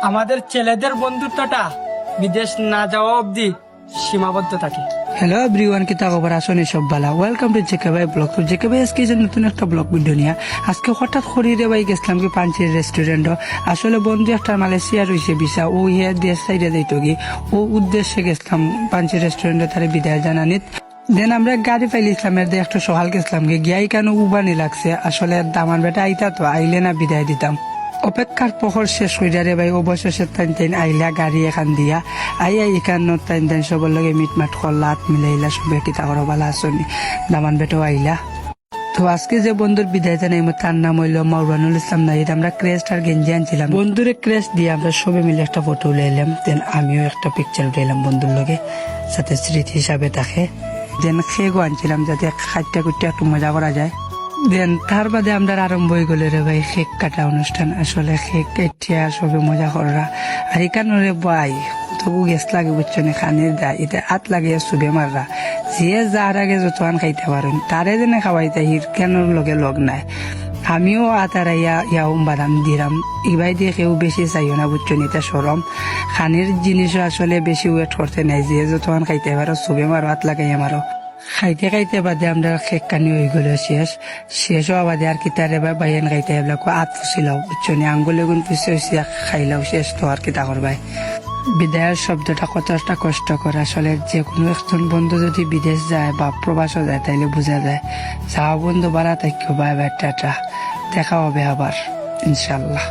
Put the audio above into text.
আমাদের ছেলেদের বন্ধুত্বটা বিদেশ না যাওয়া অবধি সীমাবদ্ধ থাকে। হ্যালো এভরিওয়ান, কি খবর? আসুন সব বালা। ওয়েলকাম টু জেকে ভাই ব্লগ। তো জেকে ভাই আজকে যে নতুন একটা ব্লগ ভিডিও নিয়ে আজকে হঠাৎ খরিরে ভাই গেছিলাম কি পাঞ্চির রেস্টুরেন্ট। আসলে বন্ধু একটা মালয়েশিয়া রয়েছে ভিসা, ও ইয়ে দেশ সাইডে যাইতো কি ও উদ্দেশ্যে গেছিলাম পাঞ্চির রেস্টুরেন্টে তার বিদায় জানানিত। দেন আমরা গাড়ি পাইলে ইসলামের দিয়ে একটু সকাল গেছিলাম গিয়াই কেন উবানি লাগছে। আসলে দামান বেটা আইতা তো আইলে না বিদায় দিতাম। অপেক্ষার প্রহর শেষ হয়ে যায় ভাই, অবশেষে টাইন আইলা গাড়ি এখান দিয়া আইয়া এখান টাইন সবার লগে মিটমাট করলা হাত মিলাইলা সবে কিতা করো বালা আসনি দামান বেটো আইলা। তো আজকে যে বন্ধুর বিদায় জানাই তার নাম হইল মাওরানুল ইসলাম নাহিদ। আমরা ক্রেস্ট আর গেঞ্জি আনছিলাম, বন্ধুরে ক্রেস্ট দিয়ে আমরা সবে মিলে একটা ফটো উলাইলাম। দেন আমিও একটা পিকচার উঠাইলাম বন্ধুর লগে, যাতে স্মৃতি হিসাবে থাকে। দেন খেগো আনছিলাম যাতে খাইটা কুটতে একটু মজা করা যায়। দেন তার বাদে আমরা আরম্ভ হয়ে গেল রে ভাই কেক কাটা অনুষ্ঠান। আসলে কেক কেটিয়া সবে মজা করা আর এখানে রে ভাই তবু গ্যাস লাগে বুঝছো না, খানির দেয় এটা হাত লাগে সুবে মাররা যে যার আগে যতক্ষণ খাইতে পারেন তারে যেন খাওয়াইতে হির কেন লগে লগ নাই। আমিও আতারা ইয়াও বাদাম দিলাম ইবাই দিয়ে কেউ বেশি চাইও না বুঝছো নিতে সরম খানির জিনিসও আসলে বেশি ওয়েট করতে নাই, যে যতক্ষণ খাইতে পারো সুবে মারো হাত লাগাই আমারও। খাইতে খাইতে বাদে আমরা কেক কানি হয়ে গেল শেষ হওয়া বাদে আর কিতারে বা বাইন খাইতে এগুলো হাত ফুসিলাও বুঝছো নি, আঙ্গুলে গুণ ফুসে হয়েছে খাইলাও শেষ তো আর কিতা করবাই। বিদায়ের শব্দটা কতটা কষ্ট করে। আসলে যে কোনো একজন বন্ধু যদি বিদেশ যায় বা প্রবাসও যায় তাইলে বোঝা যায়। যাওয়া বন্ধু বাড়া থাকো, বাই বাই টাটা, দেখা হবে আবার ইনশাল্লাহ।